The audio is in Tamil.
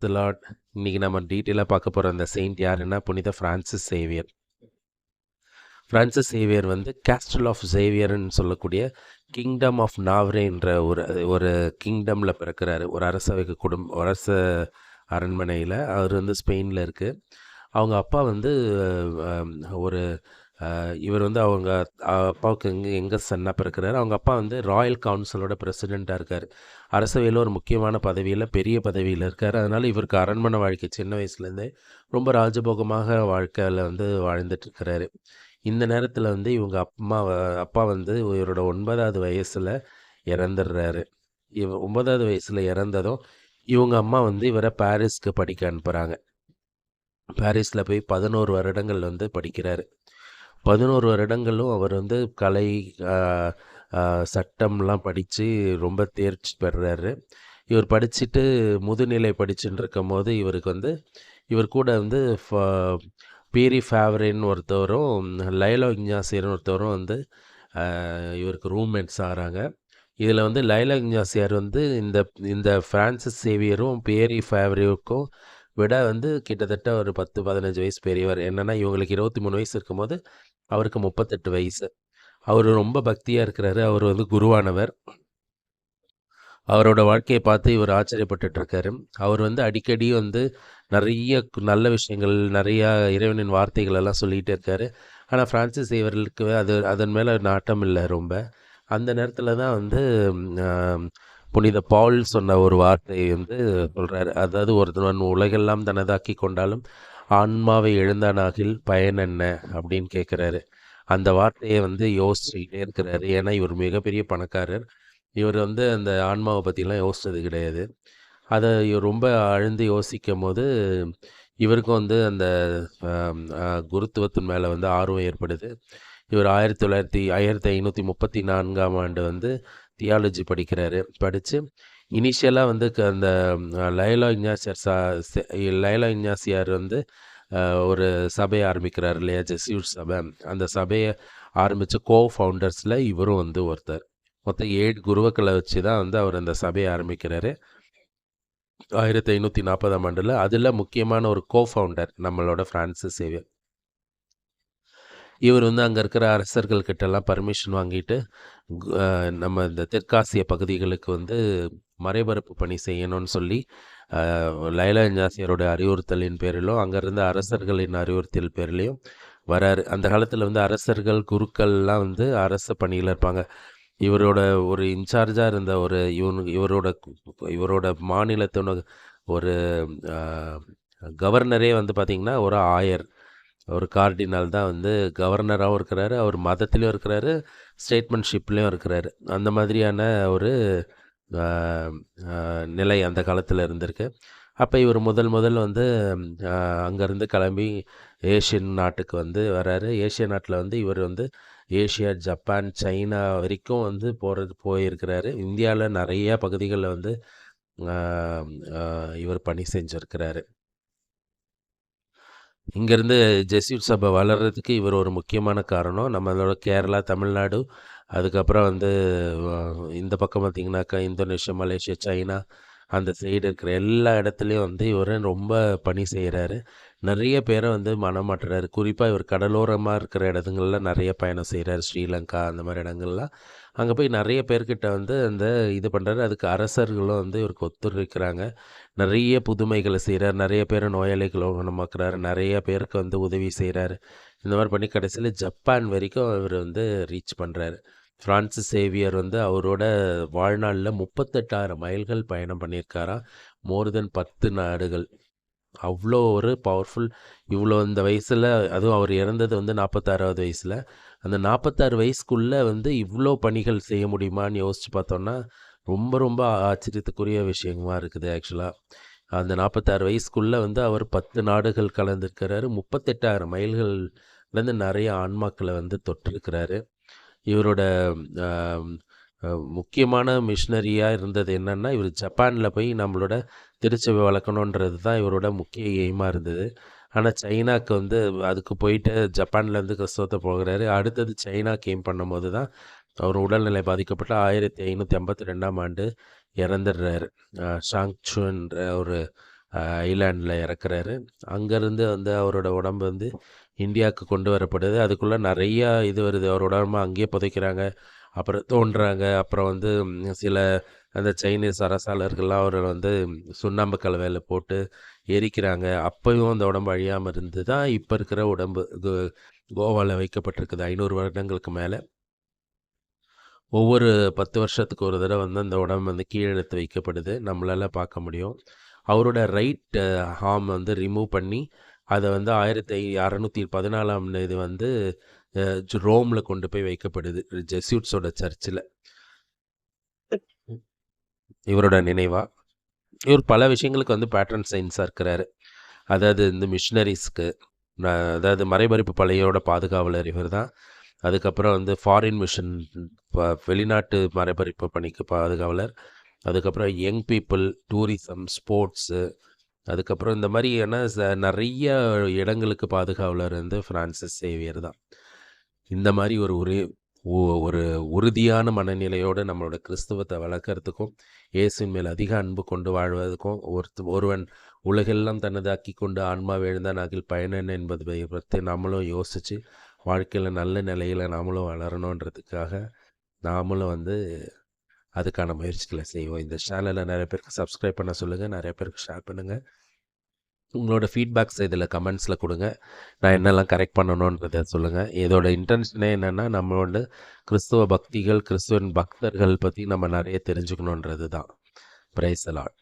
தி லார்ட். இன்னைக்கு நம்ம டீட்டெயிலாக பார்க்க போகிற அந்த செயின்ட் யாருன்னா புனித ஃப்ரான்சிஸ் சேவியர். ஃப்ரான்சிஸ் சேவியர் வந்து கேஸ்டல் ஆஃப் சேவியர்னு சொல்லக்கூடிய கிங்டம் ஆஃப் நாவ்ரேன்ற ஒரு ஒரு கிங்டமில் பிறக்கிறாரு. ஒரு அரசவைக்கு அரச அரண்மனையில். அவர் வந்து ஸ்பெயினில் இருக்குது. அவங்க அப்பா வந்து ஒரு இவர் வந்து அவங்க அப்பாவுக்கு எங்கே சன்னாக பிறக்கிறாரு. அவங்க அப்பா வந்து ராயல் கவுன்சிலோட பிரசிடெண்ட்டாக இருக்கார். அரசவையில் ஒரு முக்கியமான பதவியில், பெரிய பதவியில் இருக்கார். அதனால் இவருக்கு அரண்மனை வாழ்க்கை சின்ன வயசுலேருந்தே ரொம்ப ராஜபோகமாக வாழ்க்கையில் வந்து வாழ்ந்துட்டுருக்கிறாரு. இந்த நேரத்தில் வந்து இவங்க அப்பா வந்து இவரோட 9வது வயசில் இறந்துடுறாரு. 9வது வயசில் இறந்ததும் இவங்க அம்மா வந்து இவரை பாரிஸ்க்கு படிக்க அனுப்புகிறாங்க. பாரிஸில் போய் 11 வருடங்கள் வந்து படிக்கிறாரு. 11 வருடங்களும் அவர் வந்து கலை, சட்டம்லாம் படித்து ரொம்ப தேர்ச்சி பெறுறாரு. இவர் படிச்சுட்டு முதுநிலை படிச்சுட்டு இருக்கும் போது இவர் கூட வந்து பீரி ஃபேவரின்னு ஒருத்தவரும், லைலோ இக்னாசியர்னு ஒருத்தவரும் வந்து இவருக்கு ரூம்மேட்ஸ் ஆகிறாங்க. இதில் வந்து லைலோ இக்னாசியார் வந்து இந்த ஃப்ரான்சிஸ் சேவியரும் பேரி ஃபேவரியுக்கும் விட வந்து கிட்டத்தட்ட ஒரு 10-15 வயசு பெரியவர். என்னென்னா இவங்களுக்கு 23 வயசு இருக்கும்போது அவருக்கு 38 வயசு. அவர் ரொம்ப பக்தியாக இருக்கிறாரு. அவர் வந்து குருவானவர். அவரோட வாழ்க்கையை பார்த்து இவர் ஆச்சரியப்பட்டுருக்காரு. அவர் வந்து அடிக்கடி வந்து நிறைய நல்ல விஷயங்கள், நிறையா இறைவனின் வார்த்தைகள் எல்லாம் சொல்லிகிட்டே இருக்கார். ஆனால் ஃப்ரான்சிஸ் சேவியருக்கு அதன் மேலே நாட்டம் இல்லை ரொம்ப. அந்த நேரத்தில் தான் வந்து புனித பவுல் சொன்ன ஒரு வார்த்தையை வந்து சொல்கிறார். அதாவது ஒருத்தன் உலகெல்லாம் தனதாக்கி கொண்டாலும் ஆன்மாவை எழுந்தானாகில் பயன் என்ன அப்படின்னு கேட்குறாரு. அந்த வார்த்தையை வந்து யோசிச்சுக்கிட்டே இருக்கிறாரு. ஏன்னா இவர் மிகப்பெரிய பணக்காரர். இவர் வந்து அந்த ஆன்மாவை பற்றிலாம் யோசித்தது கிடையாது. அதை இவர் ரொம்ப ஆழ்ந்து யோசிக்கும் போது இவருக்கும் வந்து அந்த குருத்துவத்தின் மேலே வந்து ஆர்வம் ஏற்படுது. இவர் 1534ஆம் ஆண்டு வந்து தியாலஜி படிக்கிறாரு. படித்து இனிஷியலாக வந்து அந்த லைலோ இக்னாசியார் வந்து ஒரு சபையை ஆரம்பிக்கிறார் இல்லையா, ஜெஸ்யூட் சபை. அந்த சபையை ஆரம்பித்த ஃபவுண்டர்ஸில் இவரும் வந்து ஒருத்தர். மொத்தம் 7 குருக்களை வச்சு தான் வந்து அவர் அந்த சபையை ஆரம்பிக்கிறாரு 1540ஆம் ஆண்டில். அதில் முக்கியமான ஒரு ஃபவுண்டர் நம்மளோட ஃப்ரான்சிஸ் சேவியர். இவர் வந்து அங்கே இருக்கிற அரசர்கள்கிட்டலாம் பர்மிஷன் வாங்கிட்டு நம்ம இந்த தெற்காசிய பகுதிகளுக்கு வந்து மறைபரப்பு பணி செய்யணும்னு சொல்லி லைலா இக்னாசியாரோட அறிவுறுத்தலின் பேரிலும் அங்கே இருந்த அரசர்களின் அறிவுறுத்தல் பேர்லேயும் வராரு. அந்த காலத்தில் வந்து அரசர்கள், குருக்கள்லாம் வந்து அரச பணியில் இருப்பாங்க. இவரோட ஒரு இன்சார்ஜாக இருந்த ஒரு இவரோட மாநிலத்தோட ஒரு கவர்னரே வந்து பார்த்திங்கன்னா ஒரு ஆயர், ஒரு கார்டினால் தான் வந்து கவர்னராகவும் இருக்கிறாரு. அவர் மதத்திலையும் இருக்கிறாரு, ஸ்டேட்மென்ட்ஷிப்லேயும் இருக்கிறாரு. அந்த மாதிரியான ஒரு நிலை அந்த காலத்தில் இருந்திருக்கு. அப்போ இவர் முதல் வந்து அங்கேருந்து கிளம்பி ஏஷியன் நாட்டுக்கு வந்து வராரு. ஏஷியா நாட்டில் வந்து இவர் வந்து ஏஷியா, ஜப்பான், சைனா வரைக்கும் வந்து போயிருக்கிறாரு. இந்தியாவில் நிறையா பகுதிகளில் வந்து இவர் பணி செஞ்சுருக்கிறாரு. இங்கேருந்து ஜெஸ்யூட் சபை வளர்கிறதுக்கு இவர் ஒரு முக்கியமான காரணம். நம்மளோட கேரளா, தமிழ்நாடு, அதுக்கப்புறம் வந்து இந்த பக்கம் பார்த்திங்கனாக்கா இந்தோனேஷியா, மலேசியா, சைனா அந்த சைடு இருக்கிற எல்லா இடத்துலையும் வந்து இவர் ரொம்ப பணி செய்கிறாரு. நிறைய பேரை வந்து மனமாட்டுறாரு. குறிப்பாக இவர் கடலோரமாக இருக்கிற இடத்துங்களில் நிறைய பயணம் செய்கிறார். ஸ்ரீலங்கா அந்த மாதிரி இடங்கள்லாம் அங்கே போய் நிறைய பேர்கிட்ட வந்து அந்த இது பண்ணுறாரு. அதுக்கு அரசர்களும் வந்து இவருக்கு ஒத்துழைக்கிறாங்க. நிறைய புதுமைகளை செய்கிறார். நிறைய பேர் நோயாளிகளை குணமாக்குறாரு. நிறைய பேருக்கு வந்து உதவி செய்கிறாரு. இந்த மாதிரி பண்ணி கடைசியில் ஜப்பான் வரைக்கும் இவர் வந்து ரீச் பண்ணுறாரு. ஃப்ரான்சிஸ் சேவியர் வந்து அவரோட வாழ்நாளில் 38,000 மைல்கள் பயணம் பண்ணியிருக்காராம். மோர் தென் 10 நாடுகள். அவ்வளோ ஒரு பவர்ஃபுல். இவ்வளோ இந்த வயசில், அதுவும் அவர் இறந்தது வந்து 46வது வயசில். அந்த 46 வயசுக்குள்ளே வந்து இவ்வளோ பணிகள் செய்ய முடியுமான்னு யோசித்து பார்த்தோன்னா ரொம்ப ரொம்ப ஆச்சரியத்துக்குரிய விஷயமாக இருக்குது. ஆக்சுவலாக அந்த 46 வயசுக்குள்ளே வந்து அவர் 10 நாடுகள் கலந்துருக்கிறாரு. 38,000 மைல்கள்லேருந்து நிறைய ஆன்மாக்களை வந்து தொட்டிருக்கிறாரு. இவரோட முக்கியமான மிஷினரியாக இருந்தது என்னென்னா, இவர் ஜப்பானில் போய் நம்மளோட திருச்சபை வளர்க்கணுன்றது தான் இவரோட முக்கிய எய்மாக இருந்தது. ஆனால் சைனாவுக்கு வந்து அதுக்கு போயிட்டு ஜப்பான்லேருந்து கிறிஸ்தவத்தை போகிறாரு. அடுத்தது சைனா கேம் பண்ணும்போது தான் அவர் உடல்நிலை பாதிக்கப்பட்டு 1552ஆம் ஆண்டு இறந்துடுறாரு. ஷாங்சுன்ற ஒரு ஐலாண்டில் இறக்குறாரு. அங்கேருந்து வந்து அவரோட உடம்பு வந்து இந்தியாவுக்கு கொண்டு வரப்படுது. அதுக்குள்ளே நிறையா இது வருது. அவரோட உடம்பு அங்கேயே புதைக்கிறாங்க. அப்புறம் தோன்றாங்க. அப்புறம் வந்து சில அந்த சைனீஸ் அரசாளர்கள்லாம் அவரை வந்து சுண்ணாம்பு கலவையில் போட்டு எரிக்கிறாங்க. அப்பயும் அந்த உடம்பு அழியாமல் இருந்து தான் இப்போ இருக்கிற உடம்பு கோவாவில் வைக்கப்பட்டிருக்குது 500 வருடங்களுக்கு மேலே. ஒவ்வொரு 10 வருஷத்துக்கு ஒரு தடவை வந்து அந்த உடம்பு வந்து கீழே எடுத்து வைக்கப்படுது. நம்மளால பார்க்க முடியும். அவரோட ரைட் ஆர்ம் வந்து ரிமூவ் பண்ணி அதை வந்து 1614ஆம் இது வந்து ரோமில் கொண்டு போய் வைக்கப்படுது, ஜெஸ்யூட்ஸோட சர்ச்சில், இவரோட நினைவா. இவர் பல விஷயங்களுக்கு வந்து பேட்ரன் சயின்ஸாக இருக்கிறாரு. அதாவது இந்த மிஷினரிஸ்க்கு, அதாவது மறைமறிப்பு பழையோட பாதுகாவலர் இவர் தான். அதுக்கப்புறம் வந்து ஃபாரின் மிஷன், வெளிநாட்டு மறைமறிப்பு பணிக்கு பாதுகாவலர். அதுக்கப்புறம் யங் பீப்புள், டூரிசம், ஸ்போர்ட்ஸு, அதுக்கப்புறம் இந்த மாதிரியான நிறைய இடங்களுக்கு பாதுகாவலர் வந்து ஃப்ரான்சிஸ் சேவியர் தான். இந்த மாதிரி ஒரு உறுதியான மனநிலையோடு நம்மளோட கிறிஸ்துவத்தை வளர்க்குறதுக்கும் இயேசுவின் மேல் அதிக அன்பு கொண்டு வாழ்வதற்கும் ஒருவன் உலகெல்லாம் தனதாக்கி கொண்டு ஆன்மாவை எழுந்தான் அதில் பயனென்ன என்பதை பற்றி நம்மளும் யோசித்து வாழ்க்கையில் நல்ல நிலையில் நாமளும் வளரணுன்றதுக்காக நாமளும் வந்து அதுக்கான முயற்சிகளை செய்வோம். இந்த சேனலை நிறைய பேருக்கு சப்ஸ்கிரைப் பண்ண சொல்லுங்கள், நிறைய பேருக்கு ஷேர் பண்ணுங்கள். உங்களோட ஃபீட்பேக்ஸ் இதில் கமெண்ட்ஸில் கொடுங்க. நான் என்னெல்லாம் கரெக்ட் பண்ணணுன்றதை சொல்லுங்கள். இதோட இன்டென்ஷனே என்னென்னா, நம்மளோட கிறிஸ்துவ பக்திகள், கிறிஸ்துவன் பக்தர்கள் பற்றி நம்ம நிறைய தெரிஞ்சுக்கணுன்றது தான். Praise the Lord.